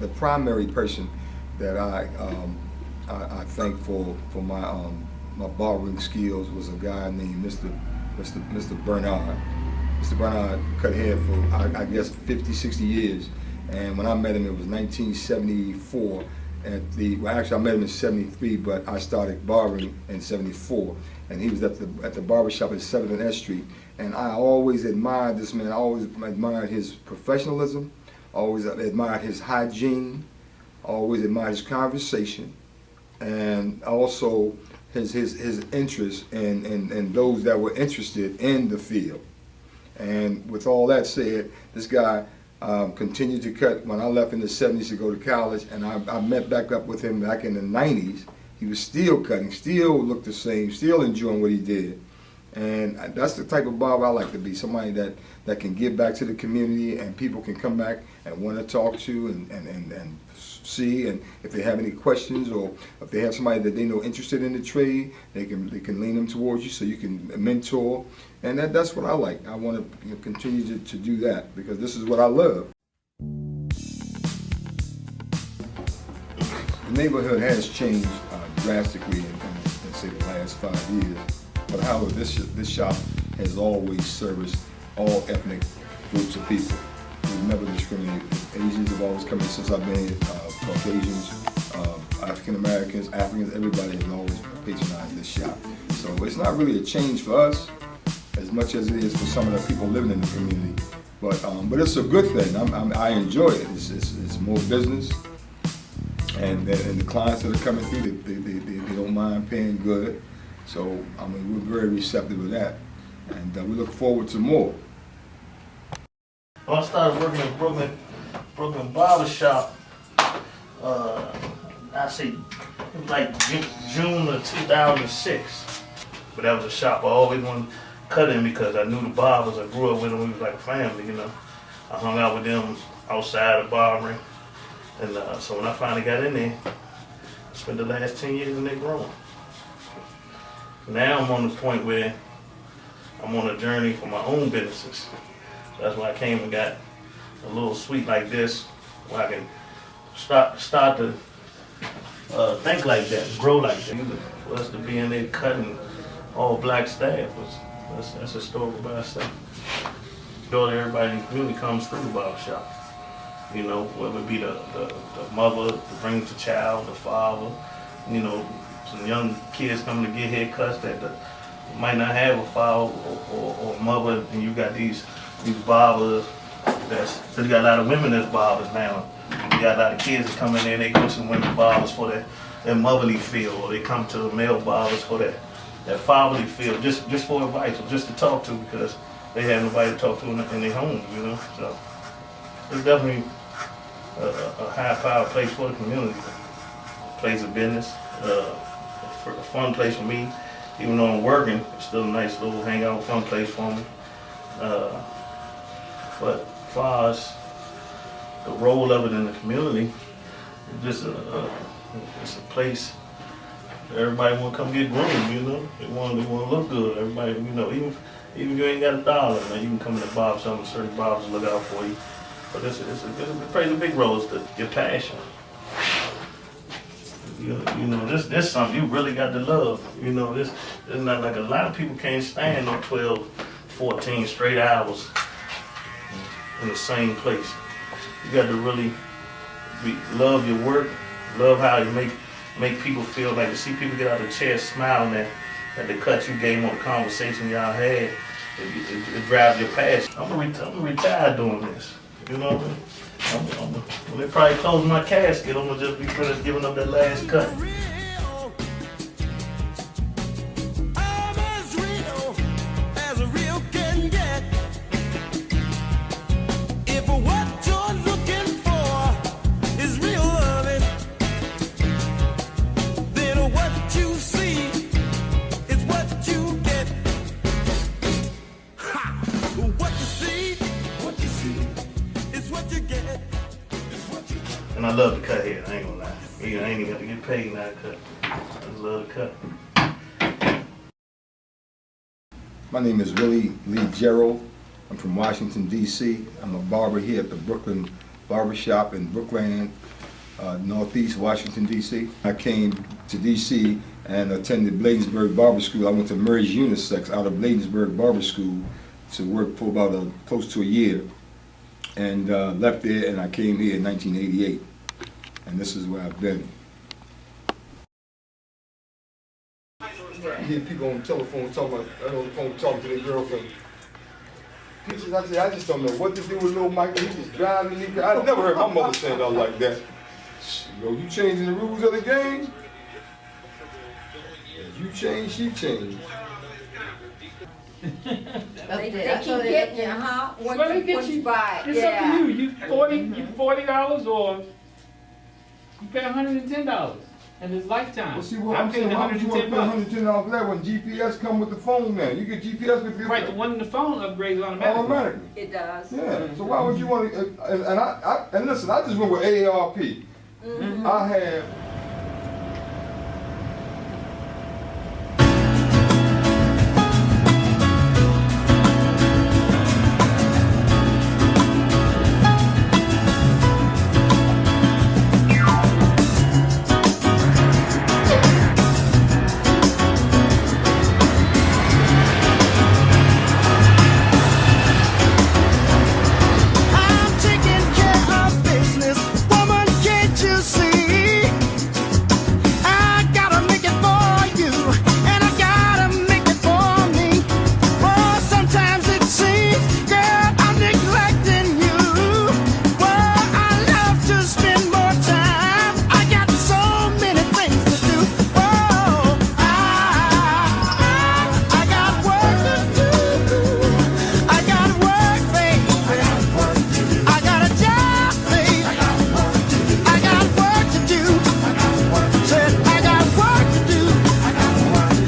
the primary person that I thank for my my barbering skills was a guy named Mr. Bernard. Mr. Bernard cut hair for I guess 50, 60 years, and when I met him it was 1974. Well, actually I met him in 73, but I started barbering in 74, and he was at the barbershop at 7th and S Street. And I always admired this man. I always admired his professionalism, always admired his hygiene, always admired his conversation, and also his interest in those that were interested in the field. And with all that said, this guy continued to cut. When I left in the 70s to go to college, and I met back up with him back in the 90s, he was still cutting, still looked the same, still enjoying what he did. And that's the type of barber I like to be, somebody that can give back to the community, and people can come back and want to talk to and see, and if they have any questions, or if they have somebody that they know interested in the trade, they can lean them towards you so you can mentor. And that's what I like. I want to continue to do that because this is what I love. The neighborhood has changed drastically in say the last 5 years. But however, this shop has always serviced all ethnic groups of people. We've never discriminated. Asians have always come in since I've been here. Caucasians, African Americans, Africans, everybody has always patronized this shop. So it's not really a change for us as much as it is for some of the people living in the community. But it's a good thing. I enjoy it. It's more business, and the clients that are coming through, they don't mind paying good. So, I mean, we're very receptive of that, and we look forward to more. When I started working at Brookland Barbershop, I say it was like June of 2006. But that was a shop I always wanted to cut in because I knew the barbers. I grew up with them. We was like a family, you know. I hung out with them outside of barbering, and so when I finally got in there, I spent the last 10 years in there growing. Now I'm on the point where I'm on a journey for my own businesses. So that's why I came and got a little suite like this, where I can start to think like that, grow like that. For us to be in there cutting all black staff, that's historical by itself. Everybody in the community comes through the barbershop. You know, whether it be the mother to bring the child, the father, you know, some young kids coming to get haircuts that might not have a father or mother, and you got these barbers cause you got a lot of women that's barbers now. You got a lot of kids that come in there and they go to women barbers for their motherly feel, or they come to male barbers for that fatherly feel, just for advice or just to talk to because they have nobody to talk to in their homes, you know. So it's definitely a high-powered place for the community, a place of business. A fun place for me, even though I'm working, it's still a nice little hangout, fun place for me. But as far as the role of it in the community, it's just it's a place everybody want to come get groomed, you know. They want to look good. Everybody, you know, even if you ain't got a dollar, man, you can come in the barbershop and certain barbers look out for you. But it plays a big role. It's your passion. You know, this something you really got to love. You know, this is not like a lot of people can't stand no 12, 14 straight hours in the same place. You got to really love your work, love how you make people feel, like to see people get out of the chair smiling at the cut you gave them on the conversation y'all had. It drives your passion. I'm gonna retire doing this. You know what I mean? When they probably close my casket, I'm gonna just be finished giving up that last cut. And I love to cut hair, I ain't gonna lie. I ain't even got to get paid now to cut. I just love to cut. My name is Willie Lee Gerald. I'm from Washington, D.C. I'm a barber here at the Brookland Barbershop in Brookland, Northeast Washington, D.C. I came to D.C. and attended Bladensburg Barber School. I went to Merge Unisex out of Bladensburg Barber School to work for about close to a year, and left there, and I came here in 1988, and this is where I've been. You hear people on the telephone talking about, on the phone talking to their girlfriend. Pictures, I say, I just don't know what to do with little Michael. He just driving me. I never heard my mother say nothing like that. Yo, you changing the rules of the game? If you change, she changed. They keep getting you, huh? Well, Once you buy it, It's up to you. You $40 or you pay $110, and it's lifetime. Well, see what I'm I'm saying, paying why would you want to pay $110. $110 for that when GPS come with the phone now? You get GPS with your Right, the one in the phone upgrades automatically. automatically. It does. Yeah, so why would you want to, and listen, I just went with AARP. I have I'm taking care of business, woman, can't you see? I gotta make it for you, and I gotta make it for me. Oh, sometimes it seems, girl, I'm neglecting you. Well, I love to spend more time. I got so many things to do. Oh, I got work to do. I got work, baby. I got a job, baby. I got work to do. Said I got work to do.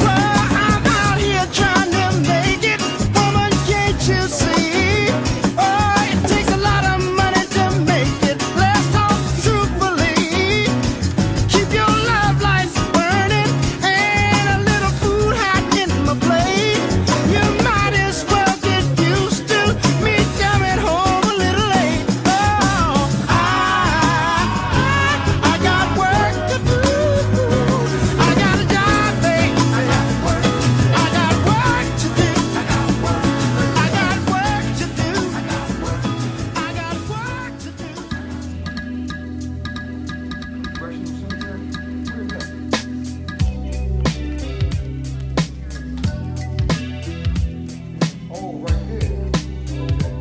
Well, I'm out here trying to make it. Woman, can't you see? Oh, it takes a lot of money to make it. Let's talk truthfully. Keep your love lights burning and a little food hot in my plate. You might as well get used to me coming home a little late. Oh, I got work to do. I got a job, baby. I got work to do. I got work to do. I got work to do. Congressional Cemetery? Where is that? Oh, right there. Okay.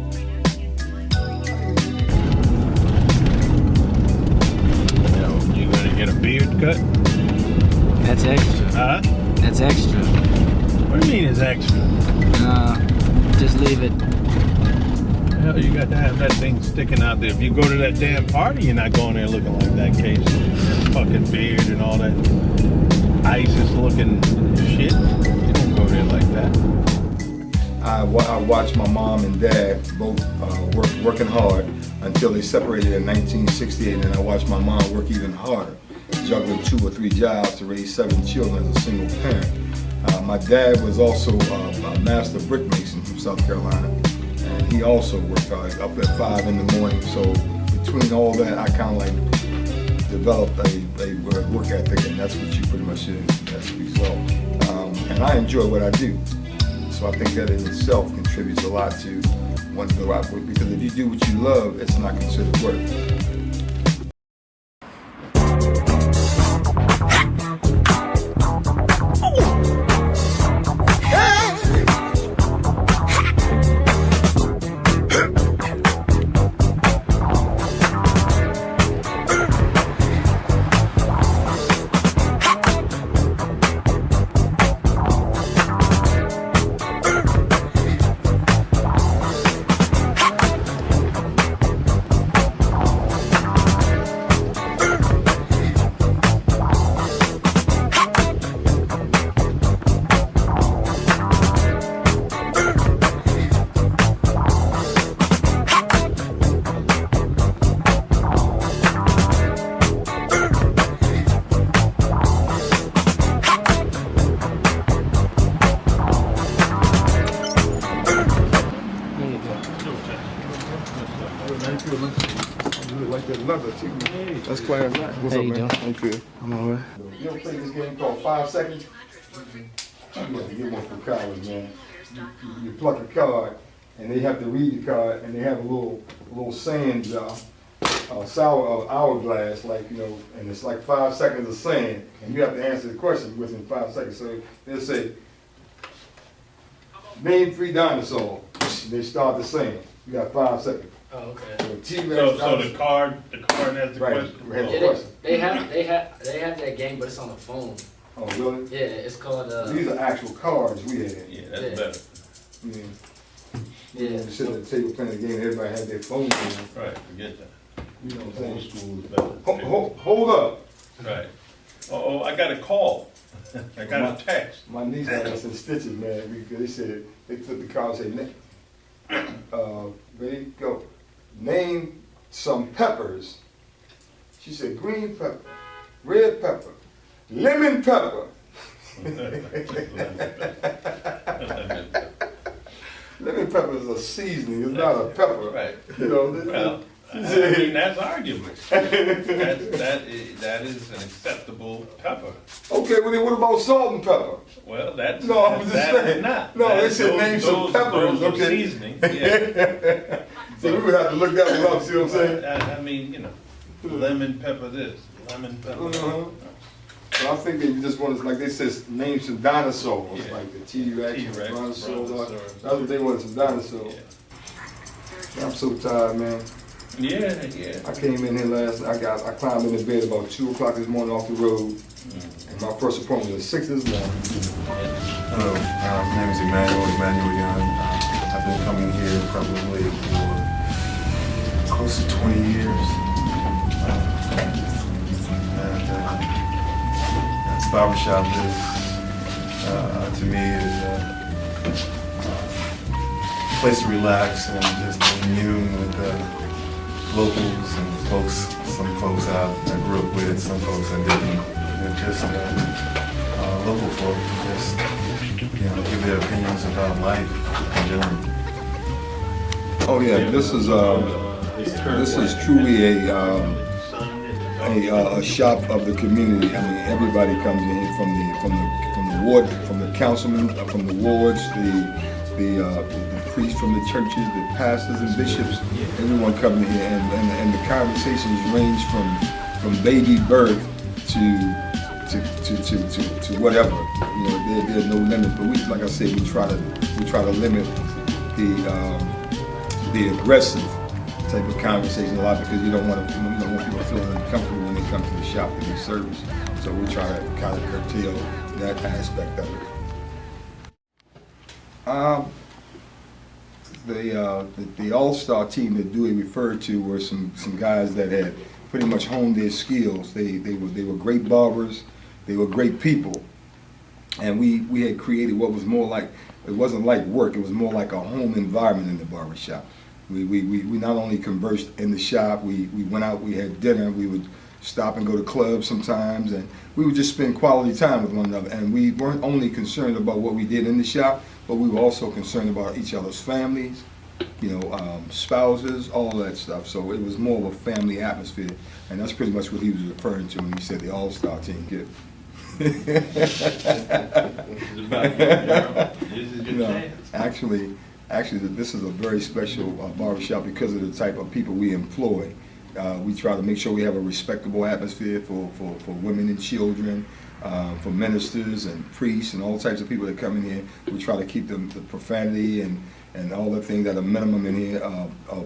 You gonna get a beard cut? That's extra. Huh? That's extra. What do you mean it's extra? Just leave it. Hell, you got to have that thing sticking out there. If you go to that damn party, you're not going there looking like that, Case. That fucking beard and all that ISIS looking shit. You don't go there like that. I watched my mom and dad both working hard until they separated in 1968, and I watched my mom work even harder, juggling 2 or 3 jobs to raise 7 children as a single parent. My dad was also a master brick mason from South Carolina, and he also worked hard up at 5 in the morning. So between all that, I kind of like developed a work ethic, and that's what you pretty much is as a result. And I enjoy what I do. So I think that in itself contributes a lot to wanting to go out with, because if you do what you love, it's not considered work. That's Clarence. What's How up, you man? doing? How you feel? I'm alright. You ever play this game called 5 Seconds? You have to get one for college, man. You pluck a card, and they have to read the card, and they have a little sand hourglass, like, you know, and it's like 5 seconds of sand, and you have to answer the question within 5 seconds. So they'll say, name 3 dinosaurs. They start the same. You got 5 seconds. Oh, okay. So T-Rex, So the card has the right, question. has the Yeah, question. they have that game, but it's on the phone. Oh, really? Yeah, it's called These are actual cards we had. Yeah, that's Yeah. better. Yeah. yeah. You sit at the table playing the game, everybody had their phones on. Right, forget that. You know what I'm Old saying? school is better. Hold up. Right. Oh, I got a call. I got a text. My niece had us in stitches, man, because they said, they took the card and said, ready, go. Name some peppers. She said, green pepper, red pepper, lemon pepper. Lemon pepper is a seasoning, it's not a pepper. Right. You know, Well, I mean, that's argument. That is an acceptable pepper. okay, well then what about salt and pepper? Well, that's No, I'm just that saying. is not. No, That- they said name some peppers, those are okay. seasoning. Yeah. So we would have to look that one up, see what I'm saying? I mean, you know, lemon pepper this, lemon pepper that. Uh-huh. So I think they just wanted, like they said, name some dinosaurs, Yeah. like the T-Rex, T-Rex, brontosaurus. brontosaurus. That's what they wanted, some dinosaurs. I'm so tired, man. Yeah, yeah. I came in here last night, I climbed in the bed about 2 o'clock this morning off the road, and my first appointment was 6 this morning. Hello, my name is Emmanuel Young. I've been coming here probably for close to 20 years. This barbershop is, to me, is a place to relax and just commune with locals and folks, some folks I grew up with, some folks I didn't. They're just local folk who just, you know, give their opinions about life in general. Oh yeah, this is truly a shop of the community. I mean, everybody comes in here from the ward, from the councilmen, from the wards, the priests from the churches, the pastors and bishops. Everyone coming here, and the conversations range from baby birth to whatever. You know, there's no limit. But we, like I said, we try to limit the aggressive type of conversation a lot, because you don't want people feeling uncomfortable when they come to the shop to get service. So we try to kind of curtail that aspect of it. The all-star team that Dewey referred to were some guys that had pretty much honed their skills. They were great barbers. They were great people, and we had created what was more like, it wasn't like work. It was more like a home environment in the barbershop. We not only conversed in the shop. We went out. We had dinner. We would stop and go to clubs sometimes, and we would just spend quality time with one another. And we weren't only concerned about what we did in the shop, but we were also concerned about each other's families, you know, spouses, all that stuff. So it was more of a family atmosphere, and that's pretty much what he was referring to when he said the all-star team. Kid. No, actually, this is a very special barbershop because of the type of people we employ. We try to make sure we have a respectable atmosphere for women and children, for ministers and priests and all types of people that come in here. We try to keep the profanity and all the things that are minimum in here,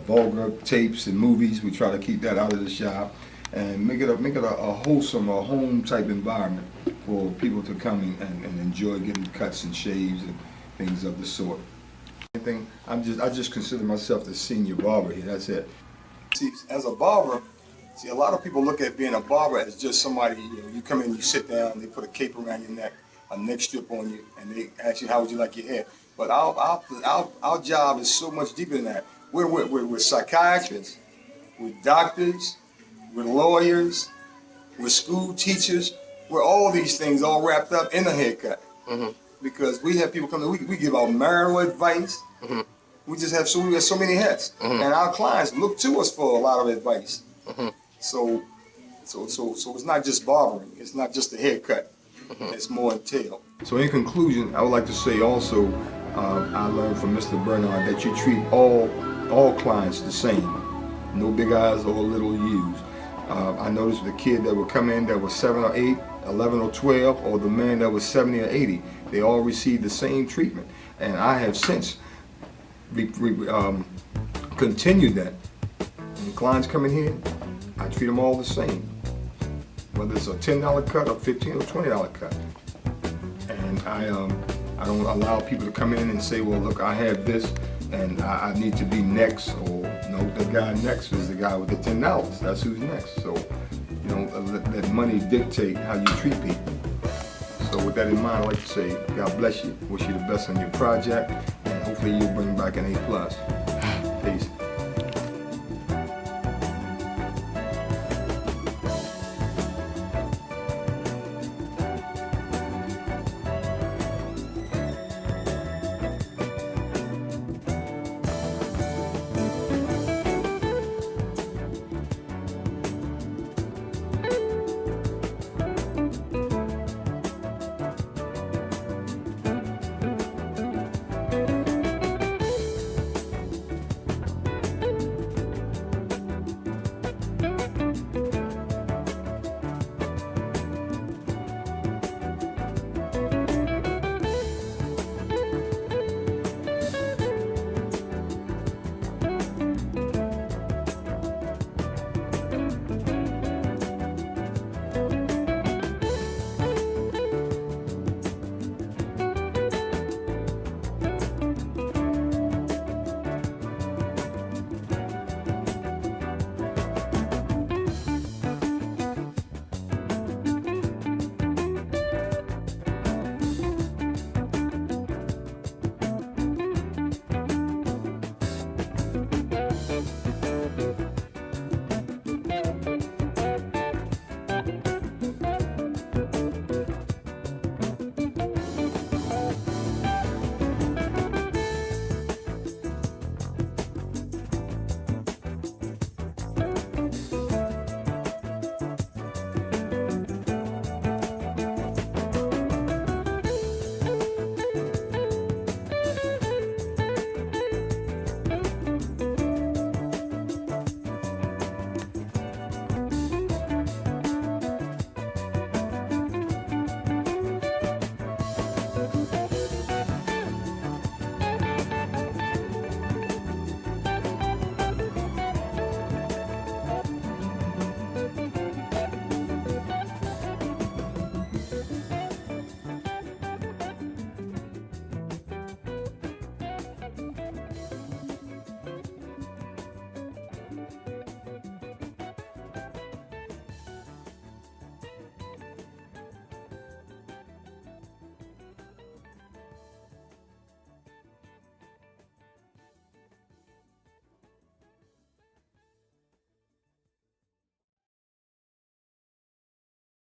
vulgar tapes and movies. We try to keep that out of the shop and make it a wholesome, a home type environment for people to come and enjoy getting cuts and shaves and things of the sort. I just consider myself the senior barber here. That's it. See, as a barber, a lot of people look at being a barber as just somebody, you know, you come in, you sit down, they put a cape around your neck, a neck strip on you, and they ask you, how would you like your hair? But our job is so much deeper than that. We're psychiatrists, we're doctors, we're lawyers, we're school teachers. We're all these things all wrapped up in a haircut. Mm-hmm. Because we have people come in, we give out marital advice. Mm-hmm. We have so many hats. Mm-hmm. And our clients look to us for a lot of advice. Mm-hmm. So So it's not just barbering. It's not just a haircut. It's more entailed. So in conclusion, I would like to say also, I learned from Mr. Bernard that you treat all clients the same. No big eyes or little U's. I noticed the kid that would come in that was 7 or 8, 11 or 12, or the man that was 70 or 80, they all received the same treatment. And I have since continued that. When clients come in here, I treat them all the same. Whether it's a $10 cut or $15 or $20 cut. And I don't allow people to come in and say, well, look, I have this and I need to be next, or no, the guy next is the guy with the $10. That's who's next. So, you know, let money dictate how you treat people. So with that in mind, I'd like to say, God bless you. Wish you the best on your project, and hopefully you'll bring back an A+.